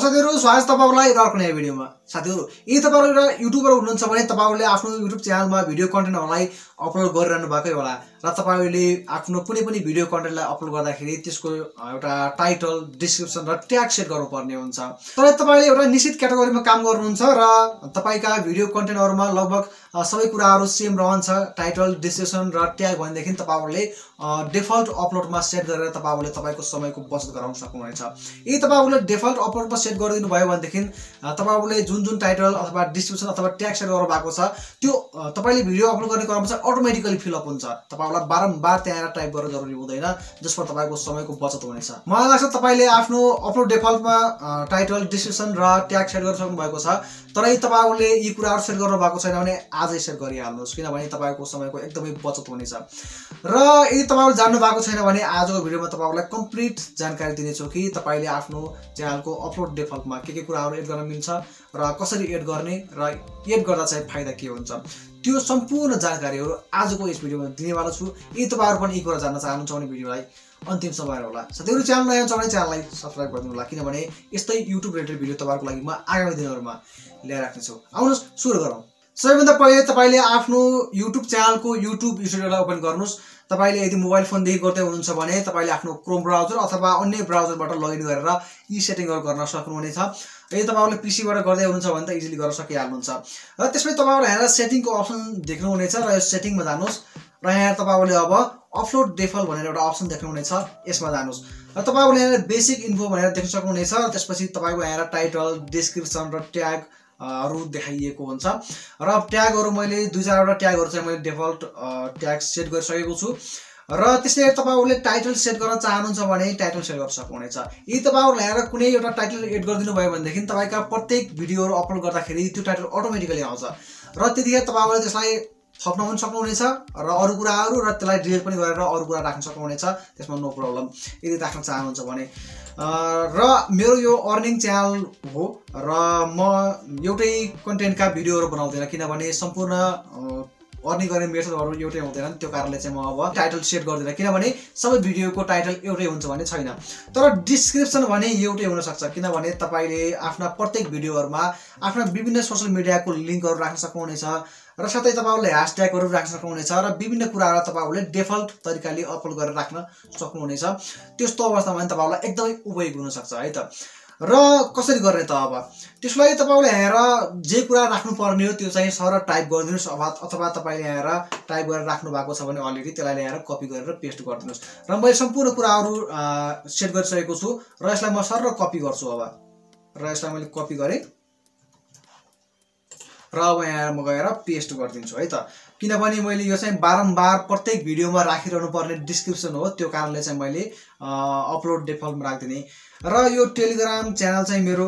साथीहरु स्वागत तपाईहरुलाई अर्को नयाँ भिडियोमा। साथीहरु यदि तपाईहरु एउटा युट्युबर हुनुहुन्छ भने तपाईहरुले आफ्नो युट्युब च्यानलमा भिडियो कन्टेन्टहरुलाई अपलोड गरिरहनु भएकै होला र तपाईहरुले आफ्नो कुनै पनि भिडियो कन्टेन्टलाई अपलोड गर्दाखेरि त्यसको एउटा टाइटल, डिस्क्रिप्सन र ट्याग सेट गर्नुपर्ने हुन्छ। तर तपाईले एउटा निश्चित क्याटेगोरीमा काम गर्नुहुन्छ र तपाईका भिडियो कन्टेन्टहरुमा लगभग सबै कुराहरु सेम रहन्छ, टाइटल, डिस्क्रिप्सन र ट्याग भनेदेखि तपाईहरुले डिफल्ट अपलोडमा सेट गरेर तपाईहरुले तपाईको समयको बचत गराउन सक्नुहुनेछ। यदि तपाईहरुले डिफल्ट अपलोडमा सेट गरिदिनु भयो भनेदेखि तपाईहरुले जुन टाइटल अथवा डिस्क्रिप्सन अथवा ट्याग सेट गर्नु भएको छ त्यो तपाईले भिडियो अपलोड गर्ने क्रममा चाहिँ अटोमेटिकली फिल अप हुन्छ। तपाईहरुलाई बारम्बार त्यहाँ टाइप गर्न जरुरी हुँदैन, जसमा तपाईको समयको बचत हुनेछ। मलाई लाग्छ तपाईले आफ्नो अपलोड डिफल्टमा टाइटल, डिस्क्रिप्सन र ट्याग सेट गर्न सक्नु भएको छ। तर यदि तपाईहरुले यी कुराहरु सेट गर्नु भएको छैन भने आजै सेट गरिहाल्नुस्, किनभने तपाईको समयको एकदमै बचत हुनेछ। र यदि तपाईहरु जान्नु भएको छैन भने आजको भिडियोमा तपाईहरुलाई कम्प्लिट जानकारी दिनेछु कि तपाईले आफ्नो च्यानलको अपलोड डिफल्टमा के कुराहरु एड गर्न मिल्छ र कसरी एड गर्ने र एड गर्दा चाहिँ फाइदा के हुन्छ, त्यो सम्पूर्ण जानकारीहरु आजको यस भिडियोमा दिनेवाला छु। यदि तपाईहरु पनि यी कुरा जान्न चाहनुहुन्छ भने भिडियोलाई अन्तिमसम्म हेर्नु होला। साथीहरु च्यानल नयाँ छ भने च्यानललाई सब्स्क्राइब गरिदिनु होला, किनभने यस्तै युट्युब रिलेटेड भिडियो तपाईहरुको लागि म आगामी दिनहरुमा ल्याएर राख्ने छु। आउनुस् सुरु गरौँ। सबैभन्दा पहिले तपाईले आफ्नो युट्युब च्यानलको युट्युब स्टुडियोलाई ओपन गर्नुस्। तपाईले यदि मोबाइल फोनदेखि गर्दै हुनुहुन्छ भने तपाईले आफ्नो क्रोम ब्राउजर अथवा अन्य ब्राउजरबाट लगइन गरेर यी सेटिङहरु गर्न सक्नुहुनेछ। यदि तपाईहरुले पीसीबाट गर्दै हुनुहुन्छ भने त इजिली गर्न सकिहाल्नुहुन्छ। र त्यसपछि तपाईहरुले यहाँ सेटिङको अप्सन देख्नुहुनेछ र यो सेटिङमा जानुस् र यहाँ तपाईहरुले अब अपलोड डिफल्ट भनेर एउटा अप्सन देख्नुहुनेछ, यसमा जानुस् र तपाईहरुले यहाँ बेसिक इन्फो भनेर देख्न सक्नुहुनेछ। त्यसपछि तपाईको यहाँ टाइटल, डिस्क्रिप्सन र ट्याग हरु देखाइएको हुन्छ र ट्यागहरु मैले दुई चारवटा ट्यागहरु चाहिँ मैले डिफल्ट ट्याग सेट गरिसकेको छु। र त्यसले तपाईहरुले टाइटल सेट गर्न चाहनुहुन्छ भने टाइटल सेट गर्न सक्नुहुनेछ। यदि तपाईहरुले यहाँ कुनै एउटा टाइटल एड गरिदिनु भयो भनेदेखि तपाईका प्रत्येक भिडियोहरु अपलोड गर्दाखेरि त्यो टाइटल अटोमेटिकली आउँछ र त्यतिखेर तपाईहरुले त्यसलाई थप्न पनि सक्नुहुनेछ र अरु कुराहरु र त्यसलाई डिलिट पनि गरेर अरु कुरा राख्न सक्नुहुनेछ, त्यसमा नो प्रब्लम यदि राख्न चाहनुहुन्छ भने। र मेरो यो अर्निङ च्यानल हो र म एउटै कन्टेन्टका भिडियोहरु बनाउँदिन, किनभने सम्पूर्ण अर्निङ गर्ने मेथडहरु एउटै हुँदैनन्। त्यो कारणले चाहिँ म अब टाइटल सेट गर्दिन, किनभने सबै भिडियोको टाइटल एउटै हुन्छ भन्ने छैन। तर डिस्क्रिप्सन भने एउटै हुन सक्छ, किनभने तपाईले आफ्ना प्रत्येक भिडियोहरुमा आफ्ना विभिन्न सोशल मिडियाको लिंकहरु राख्न सक्नुहुनेछ र साथै तपाईहरुले ह्याशट्यागहरु राख्न सक्नुहुनेछ र विभिन्न कुराहरु तपाईहरुले डिफल्ट तरिकाले अपलोड गरेर राख्न सक्नुहुनेछ। त्यस्तो अवस्थामा पनि तपाईहरुलाई एकदमै उपयोगी हुन सक्छ है त। र कसरी गर्ने त अब त्यसको लागि तपाईहरुले यहाँ जे कुरा राख्नु पर्ने हो त्यो चाहिँ सर टाइप गरिदिनुस् अथवा तपाईले यहाँ टाइप गरेर राख्नु भएको छ भने अलरेडी त्यसलाई ल्याएर कपी गरेर पेस्ट गरिदिनुस्। र मैले सम्पूर्ण कुराहरु सेट गरिसकेको छु र यसलाई म सर कपी गर्छु अब। र यसलाई मैले कपी गरे र अब यहाँ म गएर पेस्ट गरिदिन्छु है त, किनभने मैले यो चाहिँ बारम्बार प्रत्येक भिडियोमा राखिरहनु पर्ने डिस्क्रिप्सन हो, त्यो कारणले चाहिँ मैले अपलोड डिफल्टमा राख्दिने। र यो टेलिग्राम च्यानल चाहिँ मेरो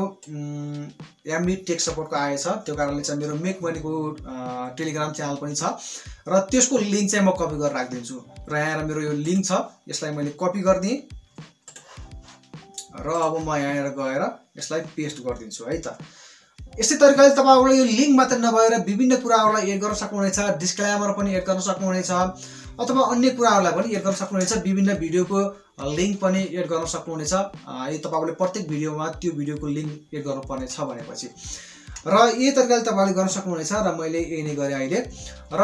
एमबी टेक सपोर्टको आएछ, त्यो कारणले चाहिँ मेरो मेक मनीको टेलिग्राम च्यानल पनि छ र त्यसको लिंक चाहिँ म कपी गरेर राखिदिन्छु। र यहाँ मेरो यो लिंक छ, यसलाई मैले कपी गरिदिएँ र अब म यहाँ गएर यसलाई पेस्ट गरिदिन्छु है त। यस्तै तरिकाले तपाईहरुले यो लिंक मात्र नभएर विभिन्न कुराहरुलाई एड गर्न सक्नुहुनेछ, डिस्क्लेमर पनि एड गर्न सक्नुहुनेछ अथवा अन्य कुराहरुलाई पनि एड गर्न सक्नुहुनेछ, विभिन्न भिडियोको लिंक पनि एड गर्न सक्नुहुनेछ। यदि तपाईहरुले प्रत्येक भिडियोमा त्यो भिडियोको लिंक एड गर्नुपर्ने छ भनेपछि र यही तरिकाले तपाईहरुले गर्न सक्नुहुनेछ र मैले यही नै गरे अहिले। र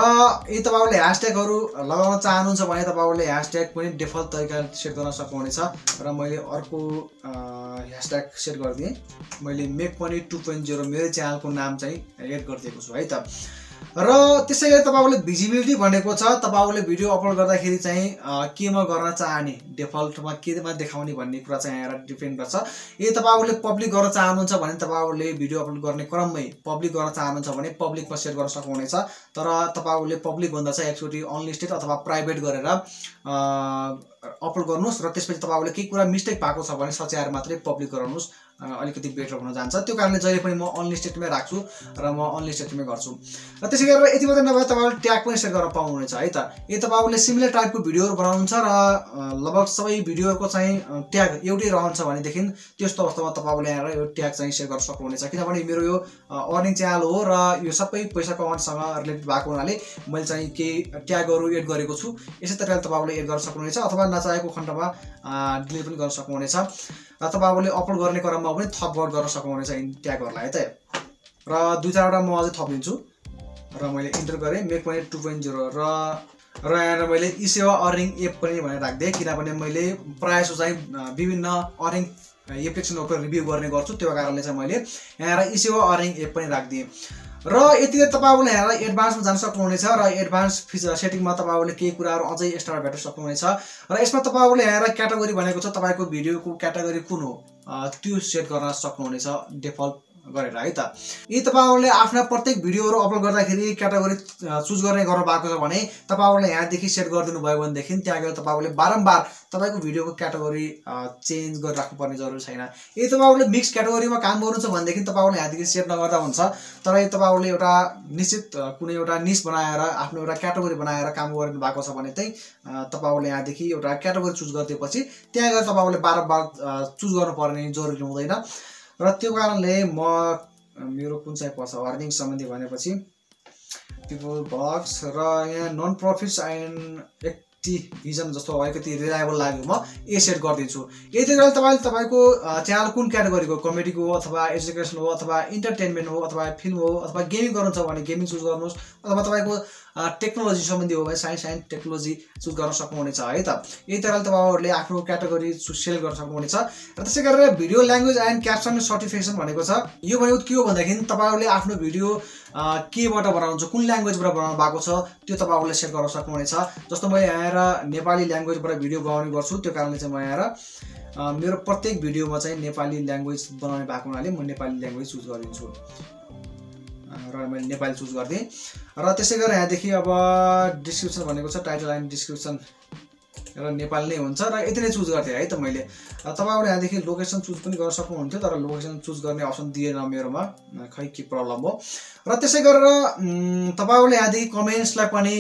यदि तपाईहरुले ह्याशट्यागहरु लगाउन चाहनुहुन्छ भने तपाईहरुले ह्याशट्याग पनि डिफल्ट तरिकाले सेट गर्न सक्नुहुनेछ र मैले अर्को ह्याशट्याग सेट गरिदिएँ। मैले मेक मनी 2.0 मेरो च्यानलको नाम चाहिँ एड गरिदिएको छु है त। र त्यसैले तपाईहरुले भिजिबिलिटी भनेको छ तपाईहरुले भिडियो अपलोड गर्दाखेरि चाहिँ केमा गर्न चाहने, डिफल्टमा केमा देखाउने भन्ने कुरा चाहिँ यहाँ डिपेन्ड गर्छ। यदि तपाईहरुले पब्लिक गर्न चाहनुहुन्छ भने तपाईहरुले भिडियो अपलोड गर्ने क्रममै पब्लिक गर्न चाहनुहुन्छ भने पब्लिकमा सेट गर्न सक्नुहुनेछ। तर तपाईहरुले पब्लिक भन्दा चाहिँ एकचोटी अनलिस्टेड अथवा प्राइभेट गरेर अपलोड गर्नुस् र त्यसपछि तपाईहरुले केही कुरा मिस्टेक भएको छ भने सच्याएर मात्रै पब्लिक गराउनुस्, अलिकति बेटर हुन जान्छ। त्यो कारणले जहिले पनि म अनलिस्टेडमै राख्छु र म अनलिस्टेडमै गर्छु। र त्यसै गरेर यति मात्र नभए तपाईहरुले ट्याग पनि सेट गर्न पाउनुहुनेछ है त। यदि तपाईहरुले सिमिलर टाइपको भिडियोहरु बनाउनुहुन्छ र लगभग सबै भिडियोहरुको चाहिँ ट्याग एउटै रहन्छ भनेदेखि त्यस्तो अवस्थामा तपाईहरुले यहाँ यो ट्याग चाहिँ सेट गर्न सक्नुहुनेछ, किनभने मेरो यो अर्निङ च्यानल हो र यो सबै पैसा कमाउनसँग रिलेटेड भएको हुनाले मैले चाहिँ केही ट्यागहरु एड गरेको छु। यसै तरिकाले तपाईहरुले एड गर्न सक्नुहुनेछ अथवा नचाहेको खण्डमा डिलिट पनि गर्न सक्नुहुनेछ। र तपाईहरुले अपलोड गर्ने क्रममा भिडियोमा पनि थप वर्ड गर्न सक्नुहुनेछ इन ट्यागहरुलाई है त। र दुई चारवटा म अझै थपिदिन्छु र मैले इन्टर गरेँ मेक पनि 2.0 र यहाँ मैले ई-सेवा अर्निङ एप पनि भनेर राख्दिएँ किनभने मैले प्रायः जसो चाहिँ विभिन्न अर्निङ एप्लिकेसनहरुको रिभ्यू गर्ने गर्छु त्यो कारणले चाहिँ मैले यहाँ ई-सेवा अर्निङ एप पनि राख्दिएँ। र यतिकै तपाईहरुले यहाँ एडभान्समा जान सक्नुहुनेछ र एडभान्स फिचर सेटिङमा तपाईहरुले केही कुराहरु अझै एक्स्ट्रा भेट्न सक्नुहुनेछ र यसमा तपाईहरुले यहाँ क्याटेगोरी भनेको छ तपाईको भिडियोको क्याटेगोरी कुन हो त्यो सेट गर्न सक्नुहुनेछ डिफल्ट गरेर है त। यदि तपाईहरुले आफ्ना प्रत्येक भिडियोहरु अपलोड गर्दाखेरि क्याटेगोरी चुज गर्ने गर्नु भएको छ भने तपाईहरुले यहाँदेखि सेट गरिदिनु भयो भने देखि त्यहाँ गएर तपाईहरुले बारम्बार तपाईको भिडियोको क्याटेगोरी चेन्ज गरिराख्नु पर्ने जरुरी छैन। यदि तपाईहरुले मिक्स क्याटेगोरीमा काम गर्नुहुन्छ भने देखि तपाईहरुले यहाँदेखि सेट नगर्दा हुन्छ। तर यदि तपाईहरुले एउटा निश्चित कुनै एउटा निश बनाएर आफ्नो एउटा क्याटेगोरी बनाएर काम गर्नु भएको छ भने चाहिँ तपाईहरुले यहाँदेखि एउटा क्याटेगोरी चुज गरिदिएपछि त्यहाँ गएर तपाईहरुले बारम्बार चुज गर्नुपर्ने जरुरी हुँदैन। र त्यो कारणले म मेरो कुन चाहिँ पर्छ अर्निङ सम्बन्धी भनेपछि पिपल ब्लग्स र यहाँ नन प्रफिट्स एन्ड एक्टिभिजन जस्तो अलिकति रिलायबल लाग्यो म ए सेट गरिदिन्छु। यति बेला तपाईको च्यानल कुन क्याटेगोरीको कमेडीको हो अथवा एजुकेसन हो अथवा इन्टरटेनमेन्ट हो अथवा फिल्म हो अथवा गेमिङ गर्नुहुन्छ भने गेमिङ चुज गर्नुहोस् अथवा तपाईको टेक्नोलोजी सम्बन्धी हो भने साइन्स एन्ड टेक्नोलोजी चुज गर्न सक्नुहुनेछ है त। यही तरहले तपाईहरुले आफ्नो क्याटेगोरी सेलेक्ट गर्न सक्नुहुनेछ। र त्यसै गरेर video language and caption certification भनेको छ यो भनेको के हो भन्दाखेरि तपाईहरुले आफ्नो भिडियो केबाट बनाउनुहुन्छ कुन ल्याङ्ग्वेजबाट बनाउनु भएको छ त्यो तपाईहरुले सेट गर्न सक्नुहुनेछ। जस्तो मैले यहाँ नेपाली ल्याङ्ग्वेजबाट भिडियो बनाउने गर्छु त्यो कारणले चाहिँ म यहाँ मेरो प्रत्येक भिडियोमा चाहिँ नेपाली ल्याङ्ग्वेज बनाउने भएको हुनाले म नेपाली ल्याङ्ग्वेज चुज गरिदिन्छु र मैले नेपाली चुज गर्दिएँ। र त्यसै गरेर यहाँदेखि अब डिस्क्रिप्सन भनेको छ टाइटल एन्ड डिस्क्रिप्सन र नेपाली नै हुन्छ र यति नै चुज गर्थेँ है त मैले। तपाईहरुले यहाँदेखि लोकेसन चुज पनि गर्न सक्नुहुन्थ्यो तर लोकेसन चुज गर्ने अप्सन दिएन मेरोमा खै के प्रब्लम हो। र त्यसै गरेर तपाईहरुले यहाँदेखि कमेन्ट्सलाई पनि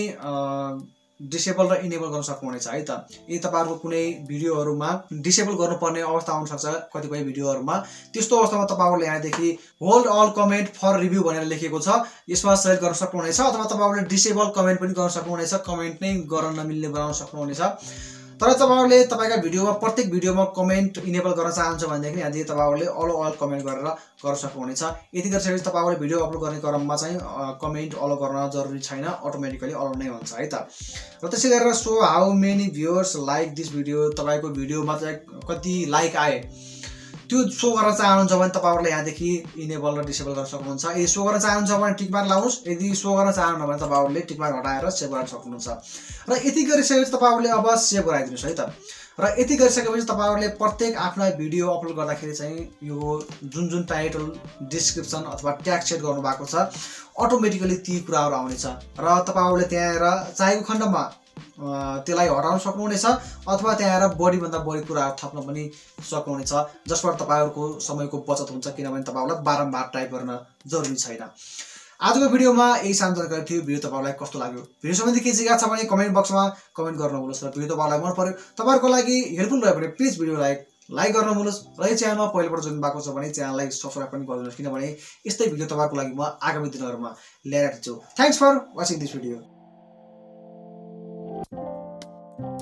डिसेबल र इनेबल गर्न सक्नुहुनेछ है त। यदि तपाईहरुको कुनै भिडियोहरुमा डिसेबल गर्नुपर्ने अवस्था आउन सक्छ कतिपय भिडियोहरुमा त्यस्तो अवस्थामा तपाईहरुले यहाँदेखि hold all comment for review भनेर लेखेको छ यसमा सेलेक्ट गर्न सक्नुहुनेछ अथवा तपाईहरुले डिसेबल कमेन्ट पनि गर्न सक्नुहुनेछ कमेन्ट नै गर्न नमिल्ने बनाउन सक्नुहुनेछ। तर तपाईहरुले तपाईका भिडियोमा प्रत्येक भिडियोमा कमेन्ट इनेबल गर्न चाहनुहुन्छ भनेदेखि यहाँदेखि तपाईहरुले अल कमेन्ट गरेर गर्न सक्नुहुनेछ। यति गरिसकेपछि तपाईहरुले भिडियो अपलोड गर्ने क्रममा चाहिँ कमेन्ट अलो गर्न जरुरी छैन अटोमेटिकली अलो नै हुन्छ है त। र त्यसै गरेर so how many viewers like this video तपाईको भिडियोमा चाहिँ कति लाइक आए त्यो सो गर्न चाहनुहुन्छ भने तपाईहरुले यहाँदेखि इनेबल र डिसेबल गर्न सक्नुहुन्छ। यदि सो गर्न चाहनुहुन्छ भने टिक मार्क लाउनुस् यदि सो गर्न चाहनुहुन्न भने तपाईहरुले टिक मार्क हटाएर सेभ गर्न सक्नुहुन्छ। र यति गरिसकेपछि तपाईहरुले अब सेभ गराइदिनुस् है त। र यति गरिसकेपछि तपाईहरुले प्रत्येक आफ्ना भिडियो अपलोड गर्दाखेरि चाहिँ यो जुन टाइटल डिस्क्रिप्सन अथवा ट्याग सेट गर्नु भएको छ अटोमेटिकली ती कुराहरु आउनेछ र तपाईहरुले त्यहाँ हेरेर चाहेको खण्डमा त्यसलाई हटाउन सक्नुहुनेछ अथवा त्यहाँ हेरेर बढी भन्दा बढी कुराहरु थप्न पनि सक्नुहुनेछ जसबाट तपाईहरुको समयको बचत हुन्छ किनभने तपाईहरुलाई बारम्बार टाइप गर्न जरुरी छैन। आजको भिडियोमा यही सानो जानकारी थियो। भिडियो तपाईहरुलाई कस्तो लाग्यो भिडियो सम्बन्धी के जिज्ञासा छ भने कमेन्ट बक्समा कमेन्ट गर्नुहोस् र भिडियो तपाईहरुलाई मन पर्यो तपाईहरुको लागि हेल्पफुल रह्यो भने प्लिज भिडियोलाई लाइक गर्नुहोस् र यो च्यानलमा पहिलोपटक जोइन भएको छ भने च्यानललाई सब्स्क्राइब पनि गरिदिनुहोस् किनभने यस्तै भिडियो तपाईहरुको लागि म आगामी दिनहरुमा ल्याएर आउँछु। Thanks for watching this video.